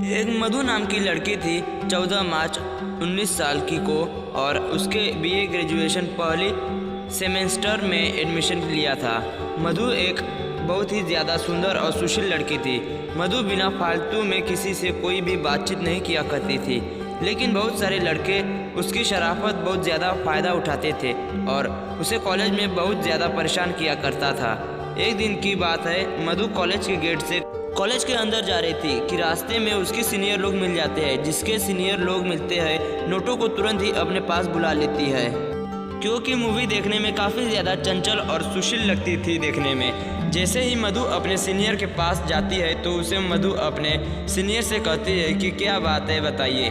एक मधु नाम की लड़की थी। 14 मार्च 19 साल की को और उसके बीए ग्रेजुएशन पहली सेमेस्टर में एडमिशन लिया था। मधु एक बहुत ही ज़्यादा सुंदर और सुशील लड़की थी। मधु बिना फालतू में किसी से कोई भी बातचीत नहीं किया करती थी, लेकिन बहुत सारे लड़के उसकी शराफत बहुत ज़्यादा फ़ायदा उठाते थे और उसे कॉलेज में बहुत ज़्यादा परेशान किया करता था। एक दिन की बात है, मधु कॉलेज के गेट से कॉलेज के अंदर जा रही थी कि रास्ते में उसके सीनियर लोग मिल जाते हैं। जिसके सीनियर लोग मिलते हैं, नोटों को तुरंत ही अपने पास बुला लेती है, क्योंकि मूवी देखने में काफ़ी ज़्यादा चंचल और सुशील लगती थी देखने में। जैसे ही मधु अपने सीनियर के पास जाती है तो उसे मधु अपने सीनियर से कहती है कि क्या बात है बताइए।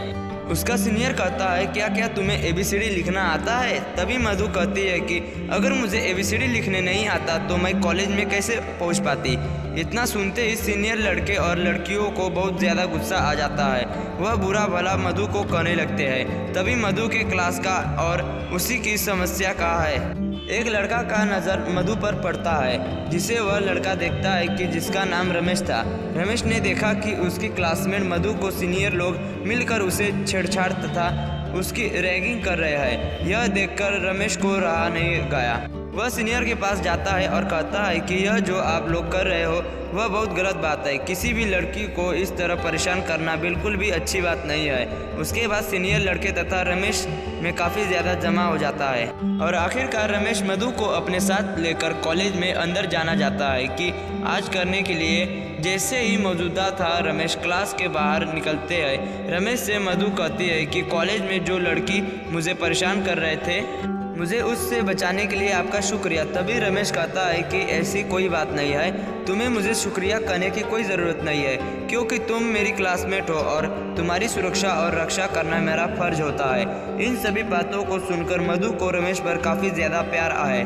उसका सीनियर कहता है क्या क्या तुम्हें ABCD लिखना आता है? तभी मधु कहती है कि अगर मुझे ABCD लिखने नहीं आता तो मैं कॉलेज में कैसे पहुंच पाती। इतना सुनते ही सीनियर लड़के और लड़कियों को बहुत ज़्यादा गुस्सा आ जाता है। वह बुरा भला मधु को कहने लगते हैं। तभी मधु के क्लास का और उसी की समस्या का है एक लड़का का नज़र मधु पर पड़ता है, जिसे वह लड़का देखता है कि जिसका नाम रमेश था। रमेश ने देखा कि उसकी क्लासमेट मधु को सीनियर लोग मिलकर उसे छेड़छाड़ तथा उसकी रैगिंग कर रहे हैं। यह देखकर रमेश को रहा नहीं गया। वह सीनियर के पास जाता है और कहता है कि यह जो आप लोग कर रहे हो वह बहुत गलत बात है। किसी भी लड़की को इस तरह परेशान करना बिल्कुल भी अच्छी बात नहीं है। उसके बाद सीनियर लड़के तथा रमेश में काफ़ी ज़्यादा जमा हो जाता है और आखिरकार रमेश मधु को अपने साथ लेकर कॉलेज में अंदर जाना जाता है कि आज करने के लिए। जैसे ही मौजूदा था, रमेश क्लास के बाहर निकलते हैं। रमेश से मधु कहती है कि कॉलेज में जो लड़की मुझे परेशान कर रहे थे, मुझे उससे बचाने के लिए आपका शुक्रिया। तभी रमेश कहता है कि ऐसी कोई बात नहीं है, तुम्हें मुझे शुक्रिया कहने की कोई ज़रूरत नहीं है, क्योंकि तुम मेरी क्लासमेट हो और तुम्हारी सुरक्षा और रक्षा करना मेरा फर्ज होता है। इन सभी बातों को सुनकर मधु को रमेश पर काफ़ी ज़्यादा प्यार आए,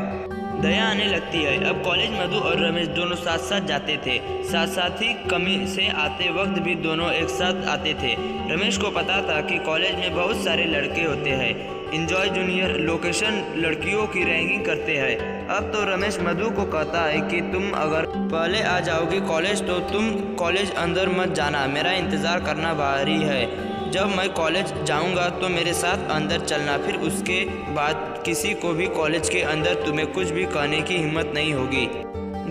दया आने लगती है। अब कॉलेज मधु और रमेश दोनों साथ साथ जाते थे। साथ साथ ही कमी से आते वक्त भी दोनों एक साथ आते थे। रमेश को पता था कि कॉलेज में बहुत सारे लड़के होते हैं। इंजॉय जूनियर लोकेशन लड़कियों की रैगिंग करते हैं। अब तो रमेश मधु को कहता है कि तुम अगर पहले आ जाओगी कॉलेज तो तुम कॉलेज अंदर मत जाना, मेरा इंतज़ार करना बाहरी है। जब मैं कॉलेज जाऊंगा तो मेरे साथ अंदर चलना, फिर उसके बाद किसी को भी कॉलेज के अंदर तुम्हें कुछ भी कहने की हिम्मत नहीं होगी।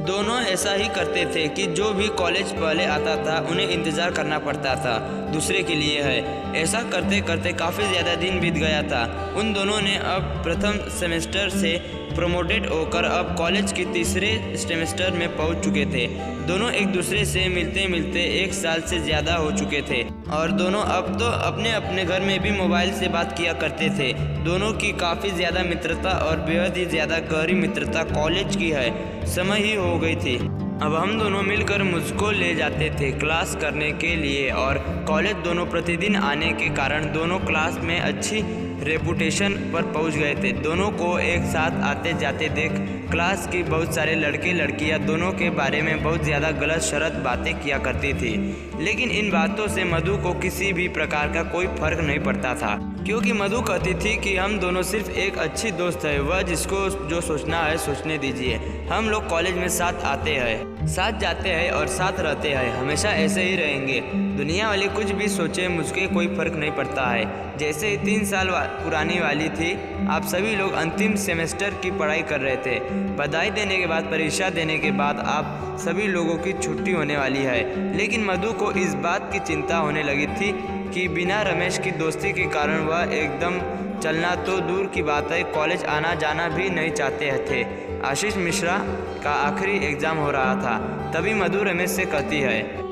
दोनों ऐसा ही करते थे कि जो भी कॉलेज पहले आता था उन्हें इंतज़ार करना पड़ता था, दूसरे के लिए है। ऐसा करते करते काफ़ी ज़्यादा दिन बीत गया था। उन दोनों ने अब प्रथम सेमेस्टर से प्रमोटेड होकर अब कॉलेज के तीसरे सेमेस्टर में पहुंच चुके थे। दोनों एक दूसरे से मिलते मिलते 1 साल से ज़्यादा हो चुके थे और दोनों अब तो अपने अपने घर में भी मोबाइल से बात किया करते थे। दोनों की काफ़ी ज़्यादा मित्रता और बेहद ही ज़्यादा गहरी मित्रता कॉलेज की है समय ही हो गई थी। अब हम दोनों मिलकर मुझको ले जाते थे क्लास करने के लिए और कॉलेज दोनों प्रतिदिन आने के कारण दोनों क्लास में अच्छी रेपुटेशन पर पहुंच गए थे। दोनों को एक साथ आते जाते देख क्लास की बहुत सारे लड़के लड़कियां दोनों के बारे में बहुत ज़्यादा गलत शरत बातें किया करती थी, लेकिन इन बातों से मधु को किसी भी प्रकार का कोई फर्क नहीं पड़ता था, क्योंकि मधु कहती थी कि हम दोनों सिर्फ एक अच्छी दोस्त है। वह जिसको जो सोचना है सोचने दीजिए। हम लोग कॉलेज में साथ आते हैं, साथ जाते हैं और साथ रहते हैं, हमेशा ऐसे ही रहेंगे। दुनिया वाली कुछ भी सोचे, मुझे कोई फर्क नहीं पड़ता है। जैसे ही 3 साल पुरानी वाली थी, आप सभी लोग अंतिम सेमेस्टर की पढ़ाई कर रहे थे। बधाई देने के बाद, परीक्षा देने के बाद आप सभी लोगों की छुट्टी होने वाली है। लेकिन मधु को इस बात की चिंता होने लगी थी कि बिना रमेश की दोस्ती के कारण वह एकदम चलना तो दूर की बात है, कॉलेज आना जाना भी नहीं चाहते थे। आशीष मिश्रा का आखिरी एग्ज़ाम हो रहा था। तभी मधु रमेश से कहती है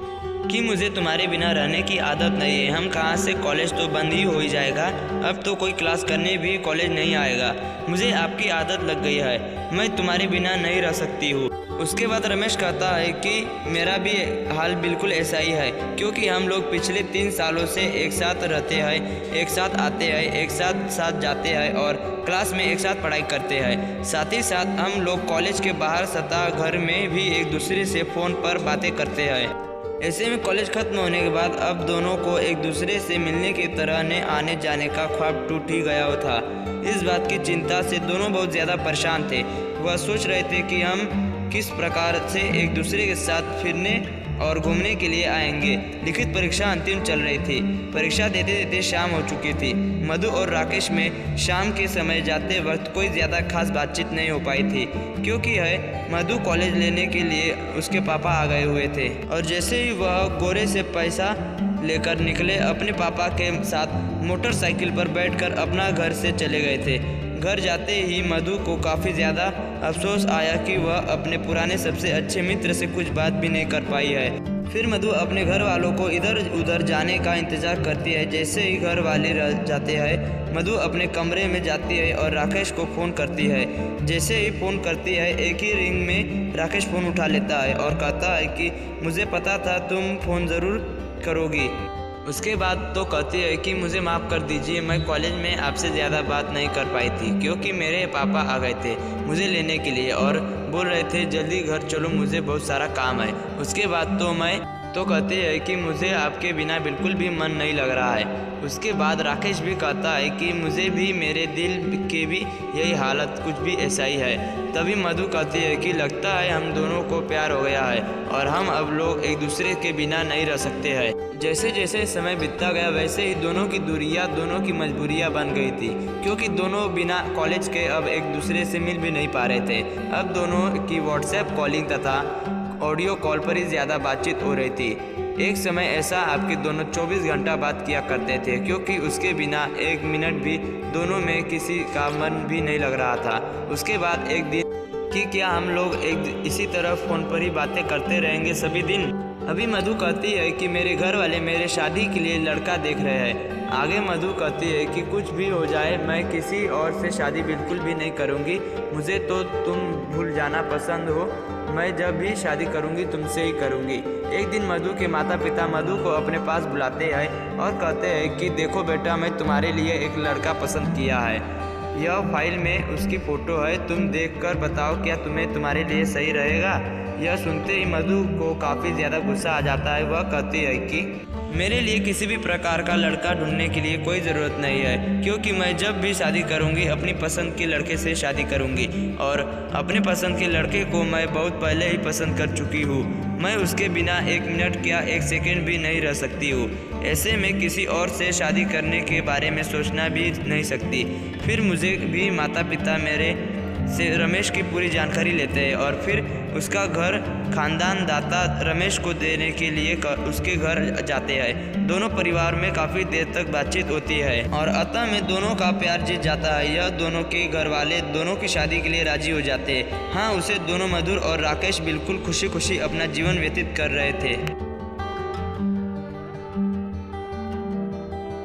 कि मुझे तुम्हारे बिना रहने की आदत नहीं है। हम कहाँ से, कॉलेज तो बंद ही हो ही जाएगा, अब तो कोई क्लास करने भी कॉलेज नहीं आएगा। मुझे आपकी आदत लग गई है, मैं तुम्हारे बिना नहीं रह सकती हूँ। उसके बाद रमेश कहता है कि मेरा भी हाल बिल्कुल ऐसा ही है, क्योंकि हम लोग पिछले 3 सालों से एक साथ रहते हैं, एक साथ आते हैं, एक साथ साथ जाते हैं और क्लास में एक साथ पढ़ाई करते हैं। साथ ही साथ हम लोग कॉलेज के बाहर सता घर में भी एक दूसरे से फ़ोन पर बातें करते हैं। ऐसे में कॉलेज खत्म होने के बाद अब दोनों को एक दूसरे से मिलने की तरह ने आने जाने का ख्वाब टूट ही गया था। इस बात की चिंता से दोनों बहुत ज़्यादा परेशान थे। वह सोच रहे थे कि हम किस प्रकार से एक दूसरे के साथ फिरने और घूमने के लिए आएंगे। लिखित परीक्षा अंतिम चल रही थी। परीक्षा देते देते शाम हो चुकी थी। मधु और राकेश में शाम के समय जाते वक्त कोई ज़्यादा खास बातचीत नहीं हो पाई थी, क्योंकि मधु कॉलेज लेने के लिए उसके पापा आ गए हुए थे। और जैसे ही वह गोरे से पैसा लेकर निकले, अपने पापा के साथ मोटरसाइकिल पर बैठकर अपना घर से चले गए थे। घर जाते ही मधु को काफ़ी ज़्यादा अफसोस आया कि वह अपने पुराने सबसे अच्छे मित्र से कुछ बात भी नहीं कर पाई है। फिर मधु अपने घर वालों को इधर उधर जाने का इंतज़ार करती है। जैसे ही घर वाले रह जाते हैं, मधु अपने कमरे में जाती है और राकेश को फ़ोन करती है। जैसे ही फ़ोन करती है, एक ही रिंग में राकेश फ़ोन उठा लेता है और कहता है कि मुझे पता था तुम फ़ोन ज़रूर करोगी। उसके बाद तो कहती है कि मुझे माफ़ कर दीजिए, मैं कॉलेज में आपसे ज़्यादा बात नहीं कर पाई थी, क्योंकि मेरे पापा आ गए थे मुझे लेने के लिए और बोल रहे थे जल्दी घर चलो, मुझे बहुत सारा काम है। उसके बाद तो कहती है कि मुझे आपके बिना बिल्कुल भी मन नहीं लग रहा है। उसके बाद राकेश भी कहता है कि मुझे भी, मेरे दिल के भी यही हालत, कुछ भी ऐसा ही है। तभी मधु कहती है कि लगता है हम दोनों को प्यार हो गया है और हम अब लोग एक दूसरे के बिना नहीं रह सकते हैं। जैसे जैसे समय बीतता गया, वैसे ही दोनों की दूरियां, दोनों की मजबूरियां बन गई थी, क्योंकि दोनों बिना कॉलेज के अब एक दूसरे से मिल भी नहीं पा रहे थे। अब दोनों की व्हाट्सएप कॉलिंग तथा ऑडियो कॉल पर ही ज़्यादा बातचीत हो रही थी। एक समय ऐसा आपके दोनों 24 घंटा बात किया करते थे, क्योंकि उसके बिना एक मिनट भी दोनों में किसी का मन भी नहीं लग रहा था। उसके बाद एक दिन कि क्या हम लोग एक इसी तरह फ़ोन पर ही बातें करते रहेंगे सभी दिन। अभी मधु कहती है कि मेरे घर वाले मेरे शादी के लिए लड़का देख रहे हैं। आगे मधु कहती है कि कुछ भी हो जाए, मैं किसी और से शादी बिल्कुल भी नहीं करूँगी। मुझे तो तुम भूल जाना पसंद हो। मैं जब भी शादी करूँगी तुमसे ही करूँगी। एक दिन मधु के माता पिता मधु को अपने पास बुलाते हैं और कहते हैं कि देखो बेटा, मैं तुम्हारे लिए एक लड़का पसंद किया है। यह फाइल में उसकी फ़ोटो है, तुम देखकर बताओ क्या तुम्हारे लिए सही रहेगा। यह सुनते ही मधु को काफ़ी ज़्यादा गुस्सा आ जाता है। वह कहती है कि मेरे लिए किसी भी प्रकार का लड़का ढूंढने के लिए कोई ज़रूरत नहीं है, क्योंकि मैं जब भी शादी करूंगी अपनी पसंद के लड़के से शादी करूंगी और अपने पसंद के लड़के को मैं बहुत पहले ही पसंद कर चुकी हूँ। मैं उसके बिना एक मिनट क्या एक सेकंड भी नहीं रह सकती हूँ। ऐसे में किसी और से शादी करने के बारे में सोचना भी नहीं सकती। फिर मुझे भी माता पिता मेरे से रमेश की पूरी जानकारी लेते हैं और फिर उसका घर खानदान दाता रमेश को देने के लिए उसके घर जाते हैं। दोनों परिवार में काफ़ी देर तक बातचीत होती है और अतः में दोनों का प्यार जीत जाता है। यह दोनों के घर वाले दोनों की शादी के लिए राजी हो जाते हैं। हाँ, उसे दोनों मधुर और राकेश बिल्कुल खुशी खुशी अपना जीवन व्यतीत कर रहे थे।